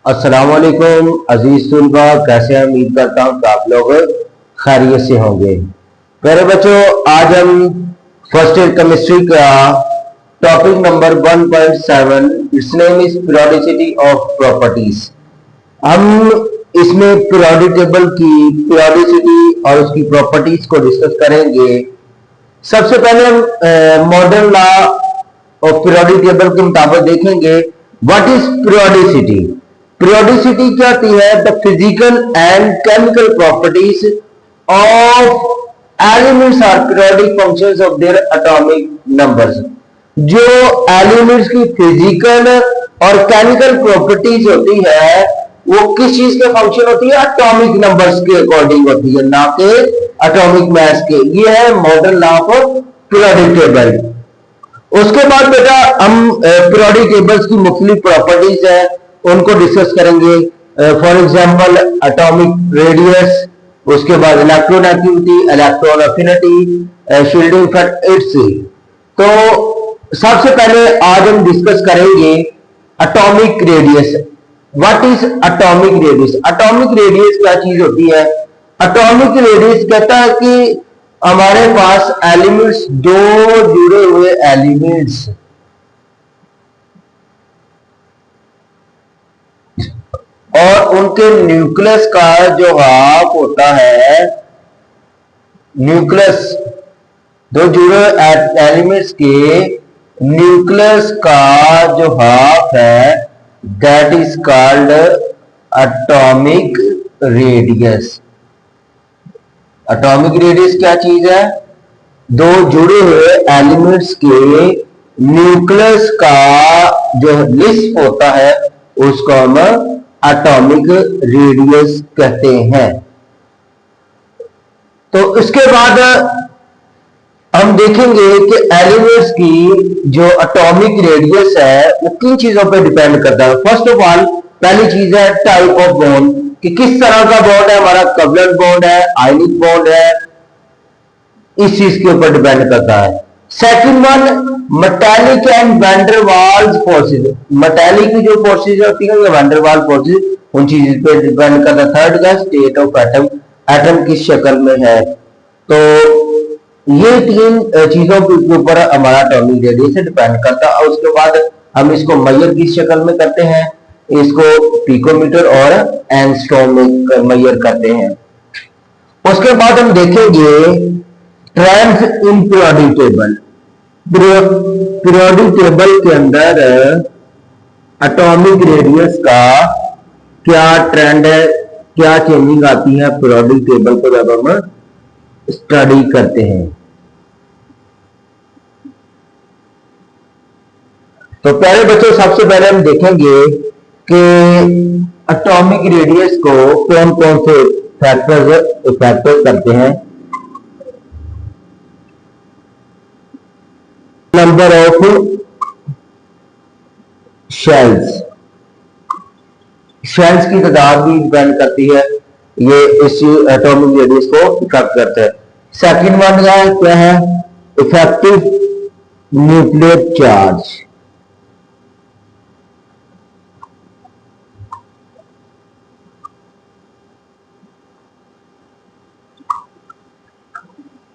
अस्सलाम वालेकुम अजीज तुलबा, कैसे हैं? उम्मीद करता हूं कि आप लोग खैरियत से होंगे। प्यारे बच्चों, आज हम फर्स्ट ईयर केमिस्ट्री का topic number 1.7 it's name is periodicity of properties. हम इसमें पीरियोडिक टेबल की पीरियोडिसिटी और उसकी प्रॉपर्टीज को डिस्कस करेंगे। सबसे पहले हम modern law of periodic table के मुताबिक देखेंगे व्हाट इज पीरियोडिसिटी। पीरियोडिसिटी क्या होती है? The physical and chemical properties of elements are periodic functions of their atomic numbers. जो एलिमेंट्स की फिजिकल और केमिकल प्रॉपर्टीज होती है वो किस चीज के फंक्शन होती है? एटॉमिक नंबर्स के अकॉर्डिंग होती है, ना कि एटॉमिक मास के। ये है modern law of periodic table. उसके बाद बेटा हम पीरियोडिक टेबल्स की मुख्तलिफ प्रॉपर्टीज है उनको डिस्कस करेंगे। फॉर एग्जांपल एटॉमिक रेडियस, उसके बाद electronegativity, electron affinity, shielding effect it's. तो सबसे पहले आज हम डिस्कस करेंगे atomic radius. What is atomic radius? Atomic radius क्या चीज होती है? एटॉमिक रेडियस कहता है कि हमारे पास एलिमेंट्स, दो जुड़े हुए एलिमेंट्स और उनके न्यूक्लियस का जो हाफ होता है, न्यूक्लियस, दो जुड़े एलिमेंट्स के न्यूक्लियस का जो हाफ है that is called atomic radius. Atomic radius क्या चीज है? दो जुड़े हुए एलिमेंट्स के न्यूक्लियस का जो लिस्प होता है उसको हम एटॉमिक रेडियस कहते हैं। तो इसके बाद हम देखेंगे कि एलिमेंट्स की जो एटॉमिक रेडियस है वो किन चीजों पर डिपेंड करता है। फर्स्ट ऑफ ऑल पहली चीज है टाइप ऑफ बॉन्ड, कि किस तरह का बॉन्ड है। हमारा कोवलेंट बॉन्ड है, आयनिक बॉन्ड है, इस चीज के ऊपर डिपेंड करता है। Second one metallic and van der Waals forces. Metallic की जो फोर्सेज होती है वैन डर वाल्स फोर्सेज, उन चीज पे डिपेंड करता है। थर्ड का स्टेट ऑफ एटम, एटम किस शक्ल में है। तो ये तीन चीजों के ऊपर हमारा एटॉमिक रेडियस से डिपेंड करता है। और उसके बाद हम इसको मेजर किस शक्ल में करते हैं? इसको पिकोमीटर और एंगस्ट्रॉम में मेजर करते हैं। उसके बाद हम देखेंगे trends in periodic table. Periodic table के अंदर एटॉमिक रेडियस का क्या ट्रेंड है, क्या चेंजिंग आती है पीरियोडिक टेबल को जब हम स्टडी करते हैं। तो प्यारे बच्चों, सबसे पहले हम देखेंगे कि एटॉमिक रेडियस को कौन कौन से फैक्टर्स करते हैं। नंबर ऑफ शेल्स, शेल्स की तादाद भी डिपेंड करती है, ये इस एटॉमिक रेडियस को इफेक्ट करता है। सेकंड वन क्या है? Effective nuclear charge.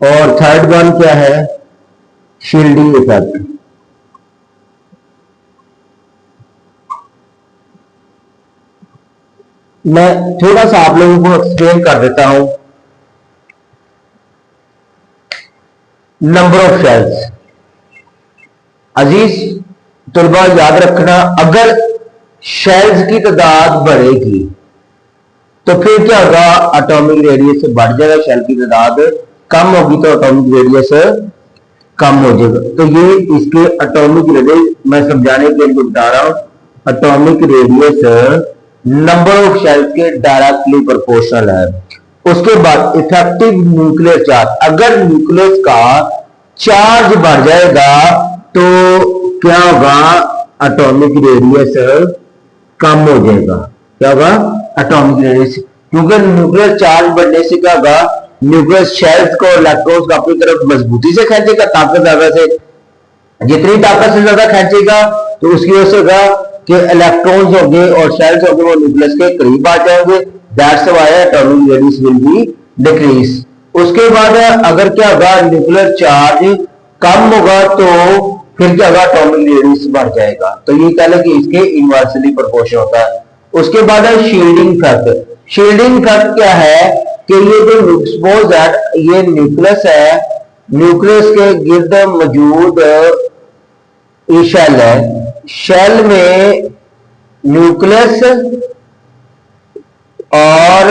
और थर्ड वन क्या है? Shielding effect. मैं थोड़ा सा आप लोगों को एक्सप्लेन कर देता हूं। नंबर ऑफ शेल्स, अजीज तुलबा याद रखना, अगर शेल्स की तादाद बढ़ेगी तो फिर क्या होगा? एटॉमिक रेडियस से बढ़ जाएगा। शेल की तादाद कम होगी तो एटॉमिक रेडियस कम हो जाएगा। तो ये इसके एटॉमिक रेडियस मैं समझाने के लिए बता रहा हूं। Atomic radius number of shells के डायरेक्टली प्रोपोर्शनल है। उसके बाद इफेक्टिव न्यूक्लियर चार्ज, अगर न्यूक्लियस का चार्ज बढ़ जाएगा तो क्या होगा? एटॉमिक रेडियस कम हो जाएगा। क्या होगा? एटॉमिक रेडियस, क्योंकि न्यूक्लियर चार्ज बढ़ने से क्या होगा? न्यूक्लियस शेल्स को इलेक्ट्रॉन्स को अपनी तरफ मजबूती से खींचेगा, ताकत ज्यादा से, जितनी ताकत से ज्यादा खींचेगा तो उसकी वजह से होगा कि इलेक्ट्रॉन्स होंगे और शेल्स होंगे वो न्यूक्लियस के करीब आ जाएंगे, that's why atomic radius will be decrease. उसके बाद अगर क्या होगा, न्यूक्लियर चार्ज कम होगा तो फिर क्या होगा, एटॉमिक रेडियस बढ़ जाएगा। तो ये कह लें कि इसके इनवर्सली प्रोपोर्शनल होता है। उसके बाद है शील्डिंग इफेक्ट। शील्डिंग इफेक्ट क्या है कि ये जो सपोज दैट ये न्यूक्लियस है, न्यूक्लियस के गिर्द मौजूद ये शेल है, शेल में न्यूक्लियस और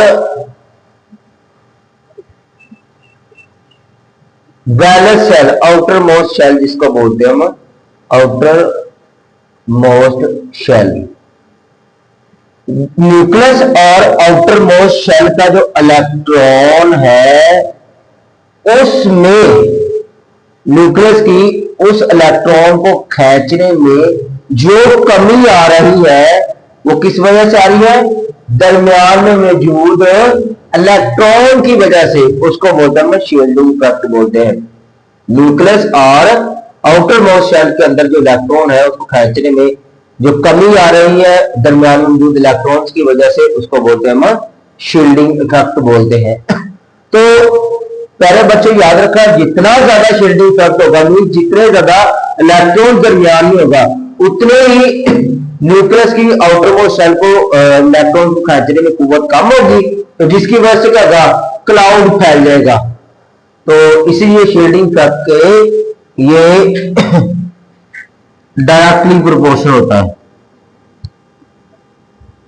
valence shell, outermost shell जिसको बोलते हैं हम, आउटर मोस्ट शेल, न्यूक्लियस और आउटर मोस्ट शेल का जो इलेक्ट्रॉन है उसमें न्यूक्लियस की उस इलेक्ट्रॉन को खींचने में जो कमी आ रही है वो किस वजह से आ रही है, दरमियान में मौजूद इलेक्ट्रॉन की वजह से। उसको बोलते हैं शील्डिंग इफेक्ट बोलते हैं। न्यूक्लियस और आउटर मोस्ट शेल के अंदर जो इलेक्ट्रॉन है उसको खींचने में जो कमी आ रही है दरमियान में मौजूद इलेक्ट्रॉन्स की वजह से, उसको बोलते हैं हम शील्डिंग इफेक्ट बोलते हैं। तो पहले बच्चों याद रखा, जितना ज्यादा शील्डिंग इफेक्ट होगा, जितने ज्यादा इलेक्ट्रॉन दरमियान में होगा उतने ही न्यूक्लियस की आउटर मोस्ट शेल को इलेक्ट्रॉन को खींचने में कुव्वत कम होगी, तो जिसकी वजह से क्या होगा, क्लाउड फैल जाएगा। तो इसीलिए शील्डिंग इफेक्ट के ये डायरेक्टली प्रोपोर्शनल होता है।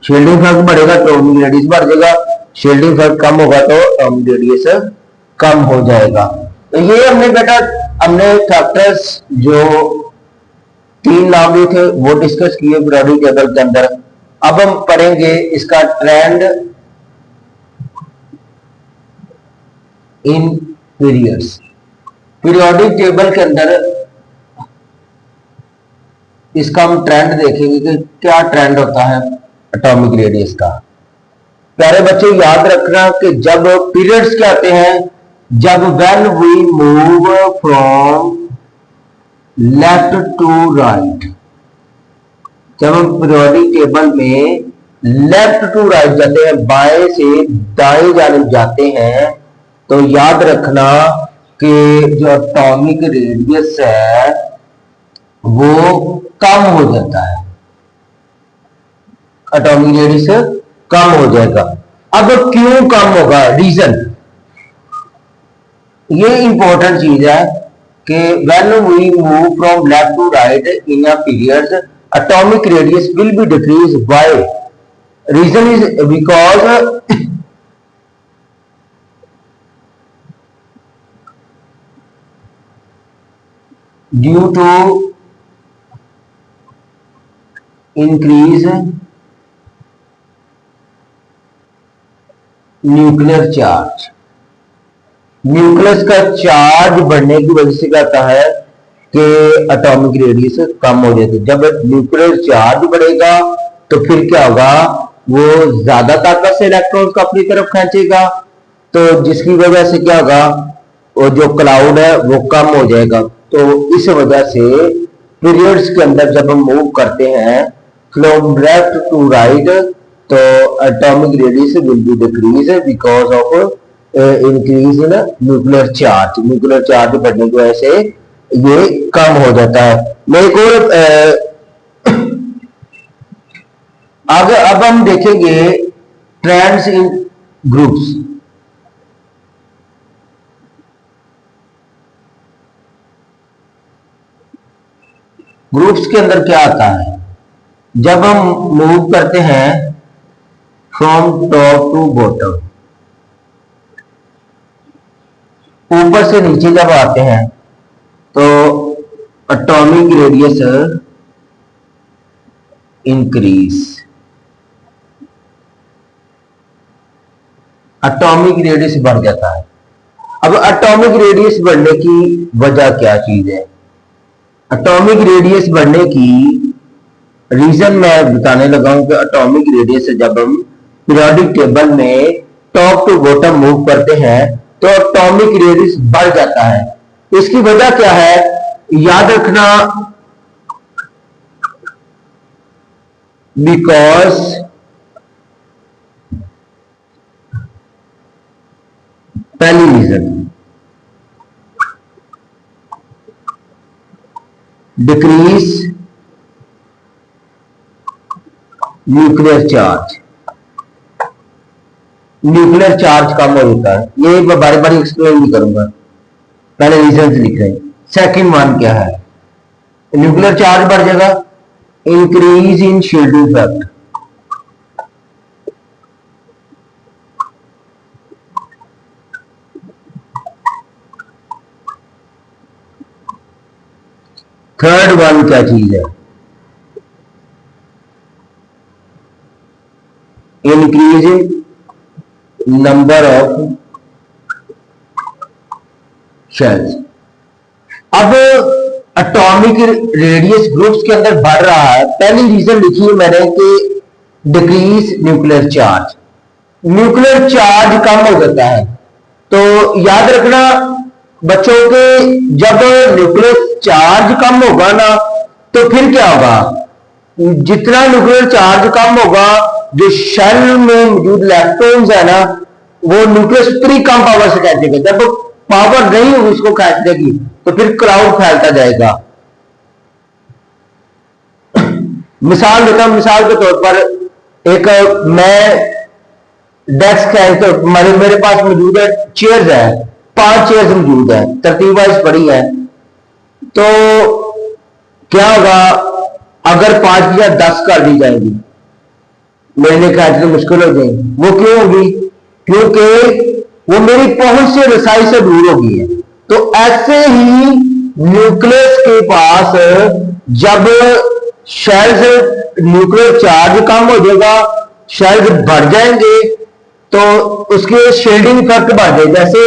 शील्डिंग इफेक्ट बढ़ेगा तो एटॉमिक रेडियस बढ़ जाएगा, शील्डिंग इफेक्ट कम होगा तो एटॉमिक रेडियस कम हो जाएगा। तो ये हमने बेटा हमने फैक्टर्स जो 3 नाम दिए थे वो डिस्कस किए पीरियोडिक टेबल के अंदर। अब हम पढ़ेंगे इसका ट्रेंड इन पीरियड्स। पीरियोडिक टेबल के अंदर इसका हम ट्रेंड देखेंगे कि क्या ट्रेंड होता है एटॉमिक रेडियस का। प्यारे बच्चों याद रखना कि जब पीरियड्स क्या आते हैं, जब when we move from left to right, जब हम पीरियोडिक टेबल में लेफ्ट टू राइट जाते हैं, बाएं से दाएं जानिब जाते हैं, तो याद रखना कि जो एटॉमिक रेडियस है वो कम हो जाता है, एटॉमिक रेडियस कम हो जाएगा। अब क्यों कम होगा, रीजन, ये इंपॉर्टेंट चीज है कि when we move from left to right in a periods atomic radius will be decrease by, reason is because due to increase nuclear charge. Nucleus का चार्ज बढ़ने की वजह से क्या होता है कि एटॉमिक रेडियस कम हो जाती है। जब न्यूक्लियर चार्ज बढ़ेगा तो फिर क्या होगा, वो ज्यादा ताकत से इलेक्ट्रॉन्स को अपनी तरफ खींचेगा, तो जिसकी वजह से क्या होगा, वो जो क्लाउड है वो कम हो जाएगा। तो इस वजह से पीरियड्स के अंदर जब हम मूव करते हैं फ्रॉम लेफ्ट टू राइट, तो atomic radius will be decrease because of increase in nuclear charge. Nuclear charge बढ़ने की वजह से ये कम हो जाता है। मैं एक और आगे अब हम देखेंगे ट्रेंड्स इन ग्रुप्स। ग्रुप्स के अंदर क्या आता है, जब हम मूव करते हैं फ्रॉम टॉप टू बॉटम, ऊपर से नीचे जब आते हैं तो atomic radius increase, atomic radius बढ़ जाता है। अब एटॉमिक रेडियस बढ़ने की वजह क्या चीज है, एटॉमिक रेडियस बढ़ने की रीजन मैं बताने लगा हूं कि एटॉमिक रेडियस जब हम पीरियोडिक टेबल में टॉप टू बॉटम मूव करते हैं तो एटॉमिक रेडियस बढ़ जाता है। इसकी वजह क्या है याद रखना, बिकॉज पहली reason decrease nuclear charge, nuclear charge कम होता है। ये मैं बारी बारी एक्सप्लेन नहीं करूंगा, पहले रीजन लिख रहे हैं। सेकंड वन क्या है, न्यूक्लियर चार्ज बढ़ जाएगा, increase in shielding effect, third one क्या चीज है, increase in number of shells. अब एटॉमिक रेडियस ग्रुप्स के अंदर बढ़ रहा है, पहली रीजन लिखी है मैंने कि decrease nuclear charge, nuclear charge कम हो जाता है। तो याद रखना बच्चों के, जब न्यूक्लियर चार्ज कम होगा ना तो फिर क्या होगा, जितना न्यूक्लियर चार्ज कम होगा, जो शेल में मौजूद इलेक्ट्रॉन्स है ना, वो न्यूक्लियस उतनी कम पावर से खींचेगा। जब पावर नहीं होगी उसको खींच देगी तो फिर क्राउड फैलता जाएगा। मिसाल देता हूं, मिसाल के तौर पर एक मैं डेस्क है, तो मेरे पास मौजूद है चेयर्स है, 5 चेयर्स मौजूद है, तरतीब वाइज पड़ी है। तो क्या होगा अगर 5 या 10 कर दी जाएगी, मेरे लिए खींचना मुश्किल हो जाएगी। वो क्यों होगी, क्योंकि वो मेरी पहुंच से रसाई से दूर होगी है। तो ऐसे ही न्यूक्लियस के पास जब शेल्स, न्यूक्लियर चार्ज कम हो जाएगा, शेल्स बढ़ जाएंगे तो उसके शील्डिंग इफेक्ट बढ़ जाएगा। जैसे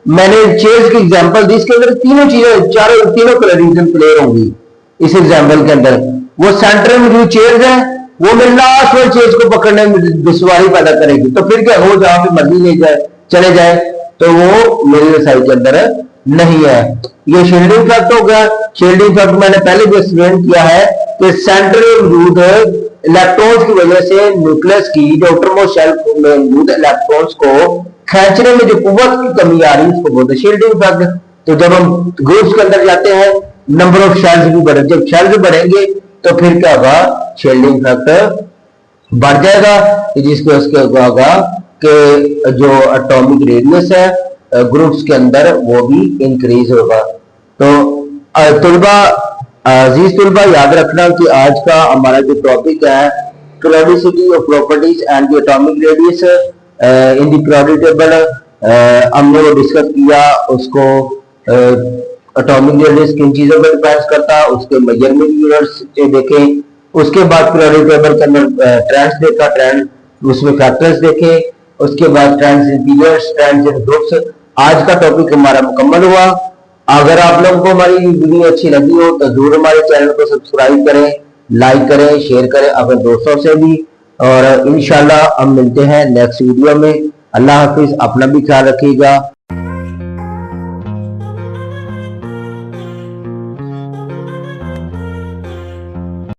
मैंने चेयर्स की एग्जांपल दी, इसके अंदर तीनों चीजें, तीनों कलर रीजन प्ले होंगी इस एग्जांपल के अंदर। वो सेंटर में जो चेयर्स है वो मेरे लास्ट वाली चेयर्स को पकड़ने में दुश्वारी पैदा करेगी। तो फिर क्या हो, जहां पे मर्जी ले जाए चले जाए तो वो मेरी रसाई के अंदर नहीं है। ये शील्डिंग इफेक्ट हो गया। शील्डिंग इफेक्ट मैंने पहले भी एक्सप्लेन किया है कि सेंटर में मौजूद इलेक्ट्रॉन्स की वजह से न्यूक्लियस की जो आउटरमोस्ट शेल में मौजूद इलेक्ट्रॉन्स को खींचने में जो कुव्वत की कमी आ रही है उसको बोलते हैं शील्डिंग इफेक्ट। तो जब हम ग्रुप्स के अंदर जाते हैं, नंबर ऑफ शेल्स भी बढ़े, जब शेल्स बढ़ेंगे तो फिर क्या होगा, शील्डिंग इफेक्ट बढ़ जाएगा, जिसके उसके होगा कि जो एटॉमिक रेडियस है ग्रुप्स के अंदर वो भी इंक्रीज होगा। तो तुलबा, अजीज तुलबा, याद रखना कि आज का हमारा जो टॉपिक है periodicity of properties and the atomic radius in the periodic table, हमने वो डिस्कस किया। उसको एटॉमिक रेडियस किन चीजों पर डिपेंड करता है, उसके मेजरमेंट यूनिट्स देखे, उसके बाद पीरियोडिक टेबल के अंदर ट्रेंड्स देखा, ट्रेंड उसमें फैक्टर्स देखे, उसके बाद trends in periods, trends in groups. आज का टॉपिक हमारा मुकम्मल हुआ। अगर आप लोगों को हमारी वीडियो अच्छी लगी हो तो जरूर हमारे चैनल को सब्सक्राइब करें, लाइक करें, शेयर करें अपने दोस्तों से भी, और इंशाल्लाह हम मिलते हैं नेक्स्ट वीडियो में। अल्लाह हाफिज, अपना भी ख्याल रखिएगा।